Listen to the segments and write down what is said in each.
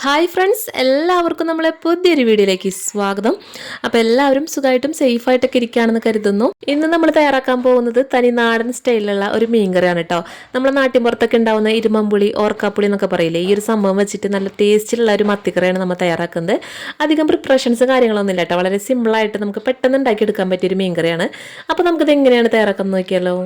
Hi friends, എല്ലാവർക്കും നമ്മളെ പുതിയൊരു വീഡിയോയിലേക്ക് സ്വാഗതം. അപ്പോൾ എല്ലാവരും സുഖമായിട്ടും സേഫായിട്ടൊക്കെ ഇരിക്കുകയാണെന്ന് കരുതുന്നു. ഇന്ന് നമ്മൾ തയ്യാറാക്കാൻ പോകുന്നത് തനി നാടൻ സ്റ്റൈലിലുള്ള ഒരു മീൻകറിയാണ് കേട്ടോ. നമ്മളെ നാട്ടിൻപുറത്തൊക്കെ ഉണ്ടാവുന്ന ഇരുമമ്പുളി, ഓർക്കാപ്പുളി എന്നൊക്കെ പറയില്ലേ, ഈ ഒരു സംഭവം വെച്ചിട്ട് നല്ല ടേസ്റ്റിലുള്ള ഒരു മത്തിക്കറിയാണ് നമ്മൾ തയ്യാറാക്കുന്നത്. അധികം പ്രിപ്പറേഷൻസ് കാര്യങ്ങളൊന്നും ഇല്ല കേട്ടോ. വളരെ സിമ്പിളായിട്ട് നമുക്ക് പെട്ടെന്ന് ഉണ്ടാക്കിയെടുക്കാൻ പറ്റിയൊരു മീൻകറിയാണ്. അപ്പോൾ നമുക്കിത് എങ്ങനെയാണ് തയ്യാറാക്കുന്നത് നോക്കിയാലോ.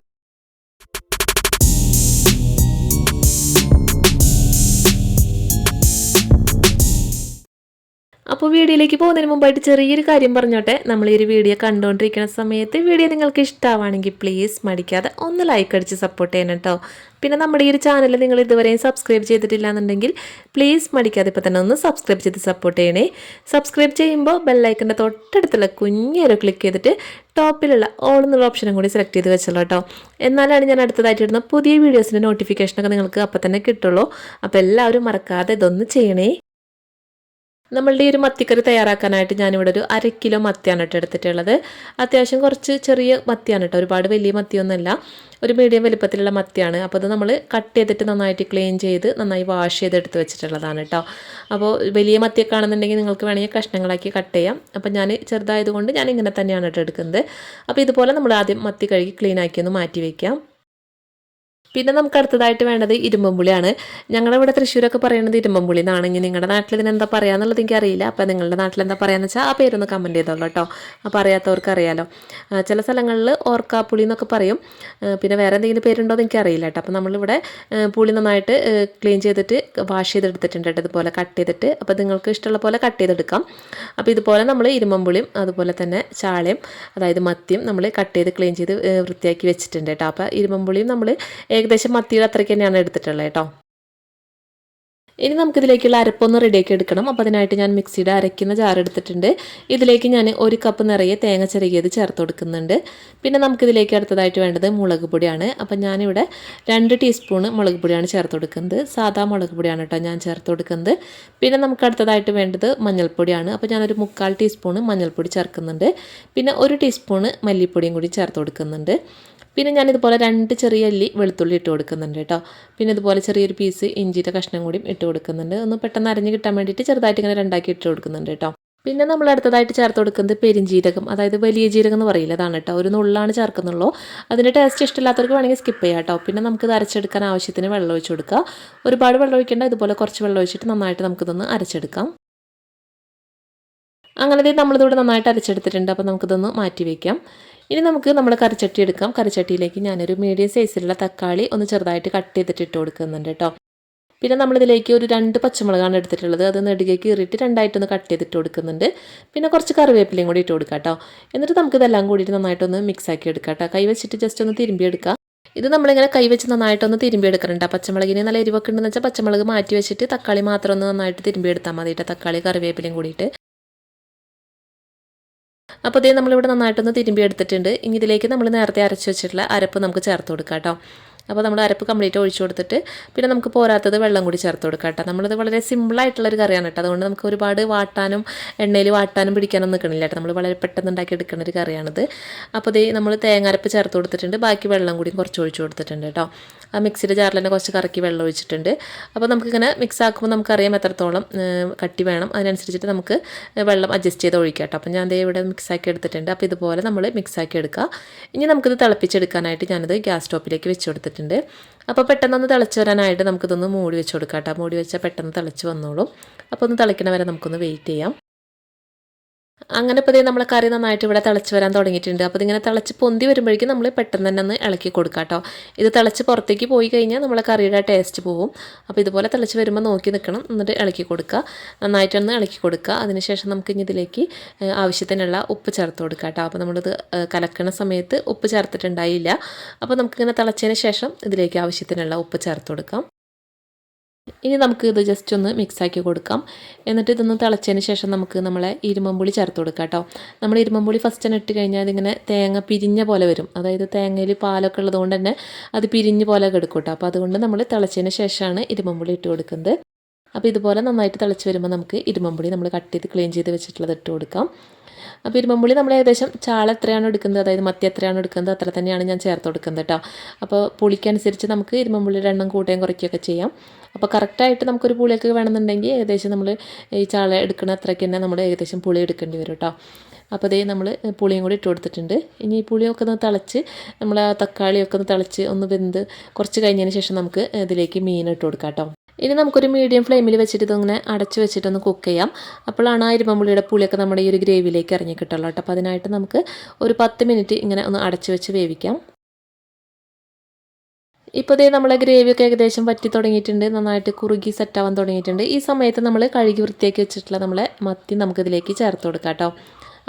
അപ്പോൾ വീഡിയോയിലേക്ക് പോകുന്നതിന് മുമ്പായിട്ട് ചെറിയൊരു കാര്യം പറഞ്ഞോട്ടെ. നമ്മൾ ഈ ഒരു വീഡിയോ കണ്ടുകൊണ്ടിരിക്കുന്ന സമയത്ത് വീഡിയോ നിങ്ങൾക്ക് ഇഷ്ടമാണെങ്കിൽ പ്ലീസ് മടിക്കാതെ ഒന്ന് ലൈക്ക് അടിച്ച് സപ്പോർട്ട് ചെയ്യണം കേട്ടോ. പിന്നെ നമ്മുടെ ഈ ഒരു ചാനൽ നിങ്ങൾ ഇതുവരെയും സബ്സ്ക്രൈബ് ചെയ്തിട്ടില്ല എന്നുണ്ടെങ്കിൽ പ്ലീസ് മടിക്കാതെ ഇപ്പോൾ തന്നെ ഒന്ന് സബ്സ്ക്രൈബ് ചെയ്ത് സപ്പോർട്ട് ചെയ്യണേ. സബ്സ്ക്രൈബ് ചെയ്യുമ്പോൾ ബെല്ലൈക്കൻ്റെ തൊട്ടടുത്തുള്ള കുഞ്ഞൊരു ക്ലിക്ക് ചെയ്തിട്ട് ടോപ്പിലുള്ള ഓൾ എന്നുള്ള ഓപ്ഷനും കൂടി സെലക്ട് ചെയ്ത് വെച്ചല്ലോ കേട്ടോ. എന്നാലാണ് ഞാൻ അടുത്തതായിട്ട് ഇടുന്ന പുതിയ വീഡിയോസിൻ്റെ നോട്ടിഫിക്കേഷനൊക്കെ നിങ്ങൾക്ക് അപ്പം തന്നെ കിട്ടുള്ളൂ. അപ്പോൾ എല്ലാവരും മറക്കാതെ ഇതൊന്ന് ചെയ്യണേ. നമ്മളുടെ ഈ ഒരു മത്തിക്കറി തയ്യാറാക്കാനായിട്ട് ഞാനിവിടെ ഒരു 1/2 കിലോ മത്തിയാണ് കേട്ടോ എടുത്തിട്ടുള്ളത്. അത്യാവശ്യം കുറച്ച് ചെറിയ മത്തിയാണ് കേട്ടോ, ഒരുപാട് വലിയ മത്തിയൊന്നുമല്ല, ഒരു മീഡിയം വലിപ്പത്തിലുള്ള മത്തിയാണ്. അപ്പോൾ അത് നമ്മൾ കട്ട് ചെയ്തിട്ട് നന്നായിട്ട് ക്ലീൻ ചെയ്ത് നന്നായി വാഷ് ചെയ്ത് എടുത്ത് വെച്ചിട്ടുള്ളതാണ് കേട്ടോ. അപ്പോൾ വലിയ മത്തിയൊക്കെ ആണെന്നുണ്ടെങ്കിൽ നിങ്ങൾക്ക് വേണമെങ്കിൽ കഷ്ണങ്ങളാക്കി കട്ട് ചെയ്യാം. അപ്പോൾ ഞാൻ ചെറുതായതുകൊണ്ട് ഞാൻ ഇങ്ങനെ തന്നെയാണ് കേട്ടോ എടുക്കുന്നത്. അപ്പോൾ ഇതുപോലെ നമ്മൾ ആദ്യം മത്തി കഴുകി ക്ലീൻ ആക്കി ഒന്ന് മാറ്റി വയ്ക്കാം. പിന്നെ നമുക്ക് അടുത്തതായിട്ട് വേണ്ടത് ഇരുമ്പമ്പുളിയാണ്. ഞങ്ങളുടെ ഇവിടെ തൃശ്ശൂരൊക്കെ പറയുന്നത് ഇരുമ്പമ്പുളി എന്നാണ്. ഇനി നിങ്ങളുടെ നാട്ടിൽ ഇതിനെന്താ പറയുക എന്നുള്ളത് എനിക്കറിയില്ല. അപ്പോൾ നിങ്ങളുടെ നാട്ടിൽ എന്താ പറയുകയെന്ന് വെച്ചാൽ ആ പേരൊന്ന് കമൻറ്റ് ചെയ്തോളൂ കേട്ടോ. അപ്പോൾ അറിയാത്തവർക്ക് അറിയാലോ. ചില സ്ഥലങ്ങളിൽ ഓർക്കാപ്പുളി എന്നൊക്കെ പറയും. പിന്നെ വേറെ എന്തെങ്കിലും പേരുണ്ടോ എന്ന് എനിക്കറിയില്ല കേട്ടോ. അപ്പോൾ നമ്മളിവിടെ പുളി നന്നായിട്ട് ക്ലീൻ ചെയ്തിട്ട് വാഷ് ചെയ്തെടുത്തിട്ടുണ്ട് കേട്ടോ, ഇതുപോലെ കട്ട് ചെയ്തിട്ട്. അപ്പോൾ നിങ്ങൾക്ക് ഇഷ്ടമുള്ള പോലെ കട്ട് ചെയ്തെടുക്കാം. അപ്പോൾ ഇതുപോലെ നമ്മൾ ഇരുമ്പമ്പുളിയും അതുപോലെ തന്നെ ചാളയും അതായത് മത്തിയും നമ്മൾ കട്ട് ചെയ്ത് ക്ലീൻ ചെയ്ത് വൃത്തിയാക്കി വെച്ചിട്ടുണ്ട് കേട്ടോ. അപ്പോൾ ഇരുമ്പമ്പുളിയും നമ്മൾ ഏകദേശം മത്തിയുടെ അത്രയ്ക്ക് തന്നെയാണ് എടുത്തിട്ടുള്ളത് കേട്ടോ. ഇനി നമുക്കിതിലേക്കുള്ള അരപ്പൊന്ന് റെഡിയാക്കി എടുക്കണം. അപ്പോൾ അതിനായിട്ട് ഞാൻ മിക്സിയുടെ അരയ്ക്കുന്ന ജാർ എടുത്തിട്ടുണ്ട്. ഇതിലേക്ക് ഞാൻ 1 കപ്പ് നിറയെ തേങ്ങ ചിരകിയത് ചേർത്ത് കൊടുക്കുന്നുണ്ട്. പിന്നെ നമുക്കിതിലേക്ക് അടുത്തതായിട്ട് വേണ്ടത് മുളക് പൊടിയാണ്. അപ്പോൾ ഞാനിവിടെ 2 ടീസ്പൂണ് മുളക് പൊടിയാണ് ചേർത്ത് കൊടുക്കുന്നത്. സാധാ മുളക് പൊടിയാണ് കേട്ടോ ഞാൻ ചേർത്ത് കൊടുക്കുന്നത്. പിന്നെ നമുക്ക് അടുത്തതായിട്ട് വേണ്ടത് മഞ്ഞൾപ്പൊടിയാണ്. അപ്പോൾ ഞാനൊരു 1/4 ടീസ്പൂണ് മഞ്ഞൾപ്പൊടി ചേർക്കുന്നുണ്ട്. പിന്നെ 1 ടീസ്പൂണ് മല്ലിപ്പൊടിയും കൂടി ചേർത്ത് കൊടുക്കുന്നുണ്ട്. പിന്നെ ഞാനിതുപോലെ 2 ചെറിയ അല്ലി വെളുത്തുള്ളി ഇട്ട് കൊടുക്കുന്നുണ്ട് കേട്ടോ. പിന്നെ ഇതുപോലെ ചെറിയൊരു പീസ് ഇഞ്ചിയുടെ കഷ്ണം കൂടി ഇട്ട് കൊടുക്കുന്നുണ്ട്. ഒന്ന് പെട്ടെന്ന് അരഞ്ഞ് കിട്ടാൻ വേണ്ടിയിട്ട് ചെറുതായിട്ട് ഇങ്ങനെ 2ആക്കി ഇട്ട് കൊടുക്കുന്നുണ്ട് കേട്ടോ. പിന്നെ നമ്മൾ അടുത്തതായിട്ട് ചേർത്ത് കൊടുക്കുന്നത് പെരിഞ്ജീരകം, അതായത് വലിയ ജീരകം എന്ന് പറയില്ല, അതാണ് കേട്ടോ. ഒരു നുള്ളാണ് ചേർക്കുന്നുള്ളൂ. അതിൻ്റെ ടേസ്റ്റ് ഇഷ്ടമില്ലാത്തവർക്ക് വേണമെങ്കിൽ സ്കിപ്പ് ചെയ്യാം കേട്ടോ. പിന്നെ നമുക്കിത് അരച്ചെടുക്കാൻ ആവശ്യത്തിന് വെള്ളം ഒഴിച്ച് കൊടുക്കുക. ഒരുപാട് വെള്ളം ഒഴിക്കേണ്ട, ഇതുപോലെ കുറച്ച് വെള്ളം ഒഴിച്ചിട്ട് നന്നായിട്ട് നമുക്കിതൊന്ന് അരച്ചെടുക്കാം. അങ്ങനെ നമ്മളിതിവിടെ നന്നായിട്ട് അരച്ചെടുത്തിട്ടുണ്ട്. അപ്പോൾ നമുക്കിതൊന്ന് മാറ്റി വയ്ക്കാം. ഇനി നമുക്ക് നമ്മുടെ കറിച്ചട്ടി എടുക്കാം. കറിച്ചട്ടിയിലേക്ക് ഞാനൊരു മീഡിയം സൈസിലുള്ള തക്കാളി ഒന്ന് ചെറുതായിട്ട് കട്ട് ചെയ്തിട്ട് ഇട്ട് കൊടുക്കുന്നുണ്ട് കേട്ടോ. പിന്നെ നമ്മളിതിലേക്ക് ഒരു 2 പച്ചമുളകാണ് എടുത്തിട്ടുള്ളത്. അത് നെടുകെ കീറിയിട്ട് 2ആയിട്ടൊന്ന് കട്ട് ചെയ്തിട്ട് കൊടുക്കുന്നുണ്ട്. പിന്നെ കുറച്ച് കറിവേപ്പിലയും കൂടി ഇട്ട് കൊടുക്കാം കേട്ടോ. എന്നിട്ട് നമുക്കിതെല്ലാം കൂടിയിട്ട് നന്നായിട്ടൊന്ന് മിക്സ് ആക്കി എടുക്കാം കേട്ടോ. കൈ വെച്ചിട്ട് ജസ്റ്റ് ഒന്ന് തിരുമ്പിയെടുക്കുക. ഇത് നമ്മളിങ്ങനെ കൈവച്ച് നന്നായിട്ടൊന്ന് തിരുമ്പിയെടുക്കുന്നുണ്ട്. പച്ചമുളകിന് നല്ല എരിവൊക്കെ ഉണ്ടെന്ന് വെച്ചാൽ പച്ചമുളക് മാറ്റി വെച്ചിട്ട് തക്കാളി മാത്രം ഒന്ന് നന്നായിട്ട് തിരുമ്പിയെടുത്താൽ മതി കേട്ടോ. തക്കാളി കറിവേപ്പിലയും കൂടിയിട്ട്. അപ്പോൾ ഇതേ നമ്മളിവിടെ നന്നായിട്ടൊന്ന് തിരുമ്പി എടുത്തിട്ടുണ്ട്. ഇനി ഇതിലേക്ക് നമ്മൾ നേരത്തെ അരച്ച് വെച്ചിട്ടുള്ള അരപ്പ് നമുക്ക് ചേർത്ത് കൊടുക്കാം കേട്ടോ. അപ്പോൾ നമ്മൾ അരപ്പ് കംപ്ലീറ്റ് ഒഴിച്ചു കൊടുത്തിട്ട് പിന്നെ നമുക്ക് പോരാത്തത് വെള്ളം കൂടി ചേർത്ത് കൊടുക്കാം കേട്ടോ. നമ്മളിത് വളരെ സിമ്പിളായിട്ടുള്ളൊരു കറിയാണ് കേട്ടോ. അതുകൊണ്ട് നമുക്ക് ഒരുപാട് വാട്ടാനും എണ്ണയിൽ വാട്ടാനും പിടിക്കാനൊന്നും നിൽക്കണില്ല കേട്ടോ. നമ്മൾ വളരെ പെട്ടെന്ന് ഉണ്ടാക്കി എടുക്കുന്ന ഒരു കറിയാണിത്. അപ്പോൾ ഇതേ നമ്മൾ തേങ്ങ അരപ്പ് ചേർത്ത് കൊടുത്തിട്ടുണ്ട്. ബാക്കി വെള്ളം കൂടി കുറച്ച് ഒഴിച്ചു കൊടുത്തിട്ടുണ്ട് കേട്ടോ. ആ മിക്സിയുടെ ജാറിൽ തന്നെ കുറച്ച് കറക്കി വെള്ളം ഒഴിച്ചിട്ടുണ്ട്. അപ്പോൾ നമുക്കിങ്ങനെ മിക്സ് ആക്കുമ്പോൾ നമുക്കറിയാം എത്രത്തോളം കട്ടി വേണം. അതിനനുസരിച്ചിട്ട് നമുക്ക് വെള്ളം അഡ്ജസ്റ്റ് ചെയ്ത് ഒഴിക്കാം കേട്ടോ. അപ്പോൾ ഞാൻ ദേ ഇവിടെ മിക്സാക്കി എടുത്തിട്ടുണ്ട്. അപ്പോൾ ഇതുപോലെ നമ്മൾ മിക്സാക്കി എടുക്കുക. ഇനി നമുക്കിത് തിളപ്പിച്ചെടുക്കാനായിട്ട് ഞാനിത് ഗ്യാസ് സ്റ്റോപ്പിലേക്ക് വെച്ച് കൊടുത്തിട്ടുണ്ട്. അപ്പോൾ പെട്ടെന്നൊന്ന് തിളച്ച് വരാനായിട്ട് നമുക്കിതൊന്ന് മൂടി വെച്ച് കൊടുക്കാം കേട്ടോ. മൂടി വെച്ചാൽ പെട്ടെന്ന് തിളച്ച് വന്നോളും. അപ്പോൾ ഒന്ന് തിളയ്ക്കണ വരെ നമുക്കൊന്ന് വെയിറ്റ് ചെയ്യാം. അങ്ങനെ ഇപ്പോൾ നമ്മളെ കറി നന്നായിട്ട് ഇവിടെ തിളച്ച് വരാൻ തുടങ്ങിയിട്ടുണ്ട്. അപ്പോൾ ഇതിങ്ങനെ തിളച്ച് പൊന്തി വരുമ്പോഴേക്കും നമ്മൾ പെട്ടെന്ന് തന്നെ ഒന്ന് ഇളക്കി കൊടുക്കുക കേട്ടോ. ഇത് തിളച്ച് പുറത്തേക്ക് പോയി കഴിഞ്ഞാൽ നമ്മളെ കറിയുടെ ടേസ്റ്റ് പോവും. അപ്പോൾ ഇതുപോലെ തിളച്ച് വരുമ്പോൾ നോക്കി നിൽക്കണം, എന്നിട്ട് ഇളക്കി കൊടുക്കുക. നന്നായിട്ടൊന്ന് ഇളക്കി കൊടുക്കുക. അതിനുശേഷം നമുക്ക് ഇനി ഇതിലേക്ക് ആവശ്യത്തിനുള്ള ഉപ്പ് ചേർത്ത് കൊടുക്കുക കേട്ടോ. അപ്പോൾ നമ്മളിത് കലക്കണ സമയത്ത് ഉപ്പ് ചേർത്തിട്ടുണ്ടായില്ല. അപ്പോൾ നമുക്കിങ്ങനെ തിളച്ചതിന് ശേഷം ഇതിലേക്ക് ആവശ്യത്തിനുള്ള ഉപ്പ് ചേർത്ത് കൊടുക്കാം. ഇനി നമുക്ക് ഇത് ജസ്റ്റ് ഒന്ന് മിക്സാക്കി കൊടുക്കാം. എന്നിട്ട് ഇതൊന്ന് തിളച്ചതിന് ശേഷം നമുക്ക് നമ്മളെ ഇരുമ്പമ്പുളി ചേർത്ത് കൊടുക്കാം കേട്ടോ. നമ്മൾ ഇരുമ്പമ്പുളി ഫസ്റ്റ് തന്നെ ഇട്ട് കഴിഞ്ഞാൽ അതിങ്ങനെ തേങ്ങ പിരിഞ്ഞ പോലെ വരും. അതായത് തേങ്ങയിൽ പാലൊക്കെ ഉള്ളതുകൊണ്ട് തന്നെ അത് പിരിഞ്ഞ് പോലെ കിടക്കും കേട്ടോ. അപ്പോൾ അതുകൊണ്ട് നമ്മൾ തിളച്ചതിന് ശേഷമാണ് ഇരുമ്പമ്പുളി ഇട്ട് കൊടുക്കുന്നത്. അപ്പോൾ ഇതുപോലെ നന്നായിട്ട് തിളച്ച് വരുമ്പോൾ നമുക്ക് ഇരുമ്പമ്പുളി നമ്മൾ കട്ട് ചെയ്ത് ക്ലീൻ ചെയ്ത് വെച്ചിട്ടുള്ളത് ഇട്ട് കൊടുക്കാം. അപ്പോൾ ഇരുമ്പുളി നമ്മൾ ഏകദേശം ചാള എത്രയാണ് എടുക്കുന്നത്, അതായത് മത്തി എത്രയാണ് എടുക്കുന്നത് അത്ര തന്നെയാണ് ഞാൻ ചേർത്ത് കൊടുക്കുന്നത് കേട്ടോ. അപ്പോൾ പുളിക്കനുസരിച്ച് നമുക്ക് ഇരുമ്പുള്ളിയുടെ എണ്ണം കൂട്ടുകയും കുറയ്ക്കുകയൊക്കെ ചെയ്യാം. അപ്പോൾ കറക്റ്റായിട്ട് നമുക്കൊരു പുളിയൊക്കെ വേണമെന്നുണ്ടെങ്കിൽ ഏകദേശം നമ്മൾ ഈ ചാള എടുക്കുന്ന അത്രയ്ക്ക് തന്നെ നമ്മൾ ഏകദേശം പുളി എടുക്കേണ്ടി വരും കേട്ടോ. അപ്പോൾ അതേ നമ്മൾ പുളിയും കൂടി ഇട്ട് കൊടുത്തിട്ടുണ്ട്. ഇനി ഈ പുളിയൊക്കെ ഒന്ന് തിളച്ച് നമ്മൾ ആ തക്കാളിയൊക്കെ ഒന്ന് തിളച്ച് ഒന്ന് വെന്ത് കുറച്ച് കഴിഞ്ഞതിന് ശേഷം നമുക്ക് ഇതിലേക്ക് മീൻ ഇട്ട് കൊടുക്കാം കേട്ടോ. ഇനി നമുക്കൊരു മീഡിയം ഫ്ലെയിമിൽ വെച്ചിട്ട് ഇതൊങ്ങനെ അടച്ച് വെച്ചിട്ടൊന്ന് കുക്ക് ചെയ്യാം. അപ്പോഴാണ് ആ ഇരുമ്പുള്ളിയുടെ പുളിയൊക്കെ നമ്മുടെ ഈ ഒരു ഗ്രേവിയിലേക്ക് ഇറങ്ങി കിട്ടുള്ളൂ കേട്ടോ. അപ്പോൾ അതിനായിട്ട് നമുക്ക് ഒരു 10 മിനിറ്റ് ഇങ്ങനെ ഒന്ന് അടച്ച് വെച്ച് വേവിക്കാം. ഇപ്പോൾ ഇതേ നമ്മളെ ഗ്രേവിയൊക്കെ ഏകദേശം വറ്റി തുടങ്ങിയിട്ടുണ്ട്, നന്നായിട്ട് കുറുകി സെറ്റാവാൻ തുടങ്ങിയിട്ടുണ്ട്. ഈ സമയത്ത് നമ്മൾ കഴുകി വൃത്തിയാക്കി വെച്ചിട്ടുള്ള നമ്മളെ മത്തി നമുക്കിതിലേക്ക് ചേർത്ത് കൊടുക്കാം കേട്ടോ.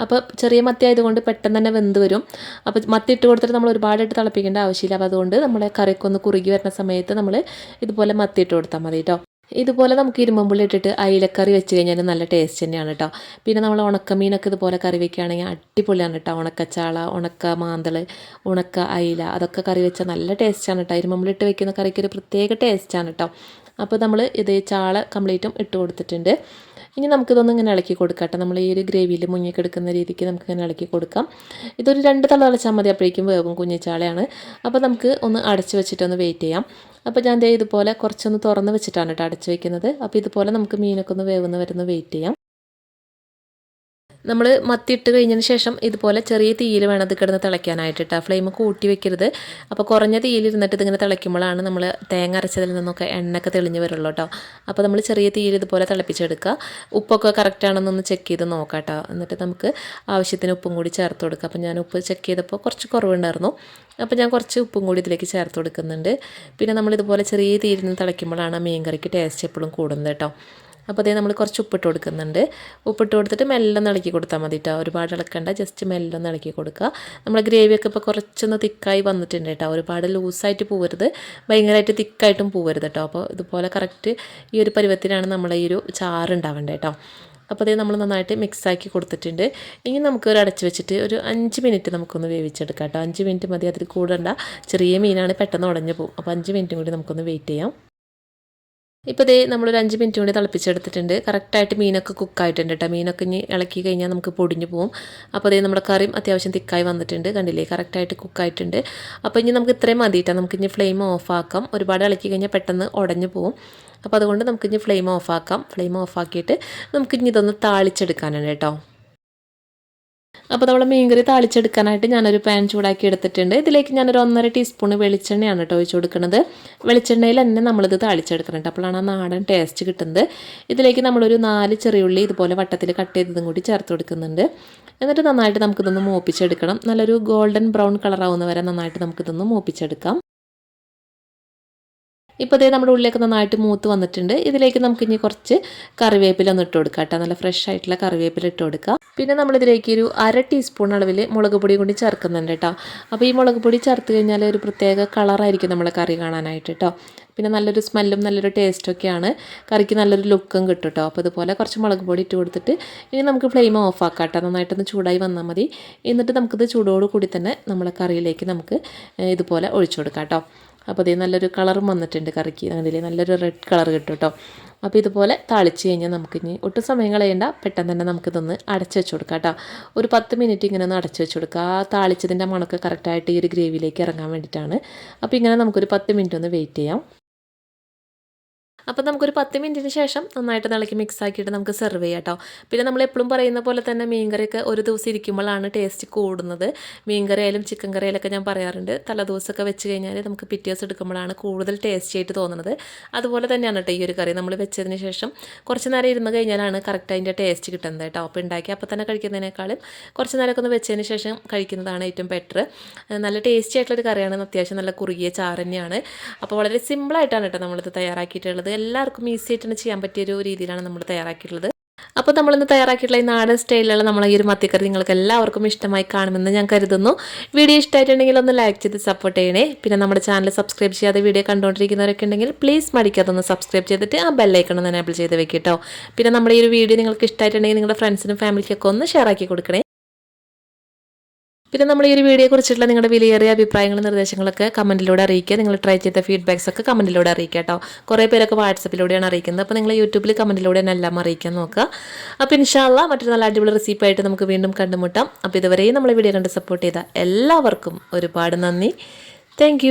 അപ്പോൾ ചെറിയ മത്തി ആയതുകൊണ്ട് പെട്ടെന്ന് തന്നെ വെന്ത് വരും. അപ്പോൾ മത്തി ഇട്ട് കൊടുത്തിട്ട് നമ്മൾ ഒരുപാടായിട്ട് തിളപ്പിക്കേണ്ട ആവശ്യമില്ല. അപ്പോൾ അതുകൊണ്ട് നമ്മളെ കറിക്കൊന്ന് കുറുകി വരുന്ന സമയത്ത് നമ്മൾ ഇതുപോലെ മത്തി ഇട്ട് കൊടുത്താൽ മതി കേട്ടോ. ഇതുപോലെ നമുക്ക് ഇരുമ്പുള്ളി ഇട്ടിട്ട് അയിലക്കറി വെച്ച് കഴിഞ്ഞാൽ നല്ല ടേസ്റ്റ് തന്നെയാണ് കേട്ടോ. പിന്നെ നമ്മൾ ഉണക്കമീനൊക്കെ ഇതുപോലെ കറി വെക്കുകയാണെങ്കിൽ അടിപൊളിയാണ് കേട്ടോ. ഉണക്കച്ചാള, ഉണക്ക മാന്തൾ, ഉണക്ക അയില അതൊക്കെ കറി വെച്ചാൽ നല്ല ടേസ്റ്റാണ് കേട്ടോ. ഇരുമ്പുള്ളി ഇട്ട് വെക്കുന്ന കറിക്ക് ഒരു പ്രത്യേക ടേസ്റ്റാണ് കേട്ടോ. അപ്പോൾ നമ്മൾ ഇത് ചാള കംപ്ലീറ്റും ഇട്ട് കൊടുത്തിട്ടുണ്ട്. ഇനി നമുക്കിതൊന്നും ഇങ്ങനെ ഇളക്കി കൊടുക്കാം കേട്ടോ. നമ്മൾ ഈ ഒരു ഗ്രേവിയിൽ മുങ്ങിക്കെടുക്കുന്ന രീതിക്ക് നമുക്കിങ്ങനെ ഇളക്കി കൊടുക്കാം. ഇതൊരു 2 തള തിളച്ചാൽ മതി, അപ്പോഴേക്കും വേവും. കുഞ്ഞിച്ചാളയാണ്. അപ്പോൾ നമുക്ക് ഒന്ന് അടച്ച് വെച്ചിട്ടൊന്ന് വെയിറ്റ് ചെയ്യാം. അപ്പോൾ ഞാൻ ഇതുപോലെ കുറച്ചൊന്ന് തുറന്ന് വെച്ചിട്ടാണ് കേട്ടോ അടച്ച് വെക്കുന്നത്. അപ്പോൾ ഇതുപോലെ നമുക്ക് മീനൊക്കെ ഒന്ന് വേവുന്ന വരുന്ന വെയിറ്റ് ചെയ്യാം. നമ്മൾ മത്തി ഇട്ട് കഴിഞ്ഞതിന് ശേഷം ഇതുപോലെ ചെറിയ തീയിൽ വേണം ഇത് കിടന്ന് തിളയ്ക്കാനായിട്ട് കേട്ടോ. ഫ്ലെയിം കൂട്ടി വെക്കരുത്. അപ്പോൾ കുറഞ്ഞ തീയിലിരുന്നിട്ട് ഇതിങ്ങനെ തിളയ്ക്കുമ്പോഴാണ് നമ്മൾ തേങ്ങ അരച്ചതിൽ നിന്നൊക്കെ എണ്ണയൊക്കെ തെളിഞ്ഞ് വരുള്ളൂ കേട്ടോ. അപ്പോൾ നമ്മൾ ചെറിയ തീയിൽ ഇതുപോലെ തിളപ്പിച്ചെടുക്കുക. ഉപ്പൊക്കെ കറക്റ്റാണെന്നൊന്ന് ചെക്ക് ചെയ്ത് നോക്കാം കേട്ടോ. എന്നിട്ട് നമുക്ക് ആവശ്യത്തിന് ഉപ്പും കൂടി ചേർത്ത് കൊടുക്കുക. അപ്പോൾ ഞാൻ ഉപ്പ് ചെക്ക് ചെയ്തപ്പോൾ കുറച്ച് കുറവുണ്ടായിരുന്നു. അപ്പോൾ ഞാൻ കുറച്ച് ഉപ്പും കൂടി ഇതിലേക്ക് ചേർത്ത് കൊടുക്കുന്നുണ്ട്. പിന്നെ നമ്മളിതുപോലെ ചെറിയ തീയിൽ നിന്ന് തിളയ്ക്കുമ്പോഴാണ് മീൻ കറിക്ക് ടേസ്റ്റ് എപ്പോഴും കൂടുന്നത് കേട്ടോ. അപ്പോൾ അതേ നമ്മൾ കുറച്ച് ഉപ്പിട്ട് കൊടുക്കുന്നുണ്ട്. ഉപ്പിട്ട് കൊടുത്തിട്ട് മെല്ലെ ഇളക്കി കൊടുത്താൽ മതി കേട്ടോ. ഒരുപാട് ഇളക്കണ്ട, ജസ്റ്റ് മെല്ലെ ഇളക്കി കൊടുക്കുക. നമ്മുടെ ഗ്രേവിയൊക്കെ ഇപ്പോൾ കുറച്ചൊന്ന് തിക്കായി വന്നിട്ടുണ്ട് കേട്ടോ. ഒരുപാട് ലൂസായിട്ട് പോകരുത്, ഭയങ്കരമായിട്ട് തിക്കായിട്ടും പോകരുത് കേട്ടോ. അപ്പോൾ ഇതുപോലെ കറക്റ്റ് ഈ ഒരു പരുവത്തിനാണ് നമ്മുടെ ഈ ഒരു ചാറ് ഉണ്ടാവേണ്ടത് കേട്ടോ. അപ്പോൾ അതേ നമ്മൾ നന്നായിട്ട് മിക്സാക്കി കൊടുത്തിട്ടുണ്ട്. ഇനി നമുക്കൊരു അടച്ച് വെച്ചിട്ട് ഒരു 5 മിനിറ്റ് നമുക്കൊന്ന് വേവിച്ചെടുക്കാം കേട്ടോ. 5 മിനിറ്റ് മതി, അതിൽ കൂടണ്ട. ചെറിയ മീനാണ്, പെട്ടെന്ന് ഉടഞ്ഞു പോകും. അപ്പോൾ 5 മിനിറ്റും കൂടി നമുക്കൊന്ന് വെയിറ്റ് ചെയ്യാം. ഇപ്പോൾ ഇതേ നമ്മളൊരു 5 മിനിറ്റ് കൂടി തിളപ്പിച്ചെടുത്തിട്ടുണ്ട്. കറക്റ്റായിട്ട് മീനൊക്കെ കുക്കായിട്ടുണ്ട് കേട്ടോ. മീനൊക്കെ ഇനി ഇളക്കി കഴിഞ്ഞാൽ നമുക്ക് പൊടിഞ്ഞു പോകും. അപ്പോൾ അതേ നമ്മുടെ കറിയും അത്യാവശ്യം തിക്കായി വന്നിട്ടുണ്ട്, കണ്ടില്ലേ, കറക്റ്റായിട്ട് കുക്കായിട്ടുണ്ട്. അപ്പോൾ ഇനി നമുക്ക് ഇത്രയും മതി കേട്ടോ. നമുക്കിനി ഫ്ലെയിം ഓഫാക്കാം. ഒരുപാട് ഇളക്കി കഴിഞ്ഞാൽ പെട്ടെന്ന് ഉടഞ്ഞു പോകും. അപ്പോൾ അതുകൊണ്ട് നമുക്കിനി ഫ്ലെയിം ഓഫാക്കാം. ഫ്ലെയിം ഓഫാക്കിയിട്ട് നമുക്കിനി ഇതൊന്ന് താളിച്ചെടുക്കാനാണ് കേട്ടോ. അപ്പോൾ നമ്മൾ മീൻകറി താളിച്ചെടുക്കാനായിട്ട് ഞാനൊരു പാൻ ചൂടാക്കി എടുത്തിട്ടുണ്ട്. ഇതിലേക്ക് ഞാനൊരു 1.5 ടീസ്പൂൺ വെളിച്ചെണ്ണയാണ് കേട്ടോ ഒഴിച്ച് കൊടുക്കുന്നത്. വെളിച്ചെണ്ണയിൽ തന്നെ നമ്മളിത് താളിച്ചെടുക്കണം കേട്ടോ. അപ്പോഴാണ് ആ നാടൻ ടേസ്റ്റ് കിട്ടുന്നത്. ഇതിലേക്ക് നമ്മളൊരു 4 ചെറിയുള്ളി ഇതുപോലെ വട്ടത്തിൽ കട്ട് ചെയ്തതും കൂടി ചേർത്ത് കൊടുക്കുന്നുണ്ട്. എന്നിട്ട് നന്നായിട്ട് നമുക്കിതൊന്ന് മൂപ്പിച്ചെടുക്കണം. നല്ലൊരു ഗോൾഡൻ ബ്രൗൺ കളറാവുന്ന വരെ നന്നായിട്ട് നമുക്കിതൊന്ന് മൂപ്പിച്ചെടുക്കാം. ഇപ്പോൾ ഇതേ നമ്മുടെ ഉള്ളിലേക്ക് നന്നായിട്ട് മൂത്ത് വന്നിട്ടുണ്ട്. ഇതിലേക്ക് നമുക്ക് ഇനി കുറച്ച് കറിവേപ്പില ഒന്ന് ഇട്ട് കൊടുക്കാം കേട്ടോ. നല്ല ഫ്രഷ് ആയിട്ടുള്ള കറിവേപ്പില ഇട്ട് കൊടുക്കുക. പിന്നെ നമ്മളിതിലേക്ക് ഒരു 1/2 ടീസ്പൂൺ അളവിൽ മുളക് പൊടി കൂടി ചേർക്കുന്നുണ്ട് കേട്ടോ. അപ്പോൾ ഈ മുളക് പൊടി ചേർത്ത് കഴിഞ്ഞാൽ ഒരു പ്രത്യേക കളറായിരിക്കും നമ്മളെ കറി കാണാനായിട്ട് കേട്ടോ. പിന്നെ നല്ലൊരു സ്മെല്ലും നല്ലൊരു ടേസ്റ്റൊക്കെയാണ്, കറിക്ക് നല്ലൊരു ലുക്കും കിട്ടും കേട്ടോ. അപ്പോൾ ഇതുപോലെ കുറച്ച് മുളക് പൊടി ഇട്ട് കൊടുത്തിട്ട് ഇനി നമുക്ക് ഫ്ലെയിം ഓഫ് ആക്കാം കേട്ടോ. നന്നായിട്ടൊന്ന് ചൂടായി വന്നാൽ മതി. എന്നിട്ട് നമുക്കിത് ചൂടോട് കൂടി തന്നെ നമ്മളെ കറിയിലേക്ക് നമുക്ക് ഇതുപോലെ ഒഴിച്ചു കൊടുക്കാം കേട്ടോ. അപ്പോൾ ഇത് നല്ലൊരു കളറും വന്നിട്ടുണ്ട് കറിക്ക്, അതിൽ നല്ലൊരു റെഡ് കളർ കിട്ടും കേട്ടോ. അപ്പോൾ ഇതുപോലെ താളിച്ച് കഴിഞ്ഞാൽ നമുക്കിനി ഒട്ടും സമയം കളയേണ്ട, പെട്ടെന്ന് തന്നെ നമുക്കിതൊന്ന് അടച്ച് വെച്ച് കൊടുക്കാം കേട്ടോ. ഒരു 10 മിനിറ്റ് ഇങ്ങനെ ഒന്ന് അടച്ച് വെച്ച് കൊടുക്കുക. ആ താളിച്ചതിൻ്റെ മണമൊക്കെ കറക്റ്റായിട്ട് ഈ ഒരു ഗ്രേവിയിലേക്ക് ഇറങ്ങാൻ വേണ്ടിയിട്ടാണ്. അപ്പോൾ ഇങ്ങനെ നമുക്കൊരു 10 മിനിറ്റ് ഒന്ന് വെയിറ്റ് ചെയ്യാം. അപ്പോൾ നമുക്കൊരു 10 മിനിറ്റിന് ശേഷം നന്നായിട്ട് ഇളക്കി മിക്സ് ആക്കിയിട്ട് നമുക്ക് സെർവ് ചെയ്യാം കേട്ടോ. പിന്നെ നമ്മൾ എപ്പോഴും പറയുന്ന പോലെ തന്നെ മീൻകറിയൊക്കെ ഒരു ദിവസം ഇരിക്കുമ്പോഴാണ് ടേസ്റ്റ് കൂടുന്നത്. മീൻകറി ആയാലും ചിക്കൻ കറിയിലൊക്കെ ഞാൻ പറയാറുണ്ട്, തലേദിവസമൊക്കെ വെച്ച് കഴിഞ്ഞാൽ നമുക്ക് പിറ്റേ ദിവസം എടുക്കുമ്പോഴാണ് കൂടുതൽ ടേസ്റ്റി ആയിട്ട് തോന്നുന്നത്. അതുപോലെ തന്നെയാണ് കേട്ടോ ഈ ഒരു കറി. നമ്മൾ വെച്ചതിന് ശേഷം കുറച്ച് നേരം ഇരുന്ന് കഴിഞ്ഞാലാണ് കറക്റ്റ് അതിൻ്റെ ടേസ്റ്റ് കിട്ടുന്നത് കേട്ടോ. അപ്പോൾ ഉണ്ടാക്കി അപ്പോൾ തന്നെ കഴിക്കുന്നതിനേക്കാളും കുറച്ച് നേരമൊക്കെ ഒന്ന് വെച്ചതിന് ശേഷം കഴിക്കുന്നതാണ് ഏറ്റവും ബെറ്റർ. നല്ല ടേസ്റ്റി ആയിട്ടുള്ളൊരു കറിയാണ്, അത്യാവശ്യം നല്ല കുറുകിയ ചാറ് തന്നെയാണ്. അപ്പോൾ വളരെ സിമ്പിളായിട്ടാണ് കേട്ടോ നമ്മളിത് തയ്യാറാക്കിയിട്ടുള്ളത്. എല്ലാവർക്കും ഈസി ആയിട്ട് ചെയ്യാൻ പറ്റിയൊരു രീതിയിലാണ് നമ്മൾ തയ്യാറാക്കിയിട്ടുള്ളത്. അപ്പോൾ നമ്മളിന്ന് തയ്യാറാക്കിയിട്ടുള്ള ഈ നാടൻ സ്റ്റൈലിലുള്ള നമ്മളെ ഈ ഒരു മത്തിക്കറി നിങ്ങൾക്ക് എല്ലാവർക്കും ഇഷ്ടമായി കാണുമെന്ന് ഞാൻ കരുതുന്നു. വീഡിയോ ഇഷ്ടമായിട്ടുണ്ടെങ്കിൽ ഒന്ന് ലൈക്ക് ചെയ്ത് സപ്പോർട്ട് ചെയ്യണേ. പിന്നെ നമ്മുടെ ചാനൽ സബ്സ്ക്രൈബ് ചെയ്യാതെ വീഡിയോ കണ്ടുകൊണ്ടിരിക്കുന്നവരൊക്കെ ഉണ്ടെങ്കിൽ പ്ലീസ് മടിക്കാതെ ഒന്ന് സബ്സ്ക്രൈബ് ചെയ്തിട്ട് ആ ബെല്ലൈക്കൺ ഒന്ന് എനേബിൾ ചെയ്ത് വെക്കുക കേട്ടോ. പിന്നെ നമ്മുടെ ഈ ഒരു വീഡിയോ നിങ്ങൾക്ക് ഇഷ്ടമായിട്ടുണ്ടെങ്കിൽ നിങ്ങളുടെ ഫ്രണ്ട്സിനും ഫാമിലിക്കൊക്കെ ഒന്ന് ഷെയർ ആക്കി കൊടുക്കണേ. പിന്നെ നമ്മൾ ഈ ഒരു വീഡിയോയെ കുറിച്ചിട്ടുള്ള നിങ്ങളുടെ വിലയേറിയ അഭിപ്രായങ്ങളും നിർദ്ദേശങ്ങളൊക്കെ കമൻറ്റിലൂടെ അറിയിക്കുക. നിങ്ങൾ ട്രൈ ചെയ്ത ഫീഡ്ബാക്സ് ഒക്കെ കമൻറ്റിലൂടെ അറിയിക്കുക കേട്ടോ. കുറേ പേരൊക്കെ വാട്സപ്പിലൂടെയാണ് അറിയിക്കുന്നത്. അപ്പോൾ നിങ്ങൾ യൂട്യൂബിൽ കമൻറ്റിലൂടെ തന്നെ എല്ലാം അറിയിക്കാൻ നോക്കുക. അപ്പോൾ ഇൻഷാ അല്ലാഹ് മറ്റൊരു നല്ല അടിപൊളി റെസിപ്പിയായിട്ട് നമുക്ക് വീണ്ടും കണ്ടുമുട്ടാം. അപ്പോൾ ഇതുവരെയും നമ്മളെ വീഡിയോ കണ്ട് സപ്പോർട്ട് ചെയ്ത എല്ലാവർക്കും ഒരുപാട് നന്ദി. താങ്ക്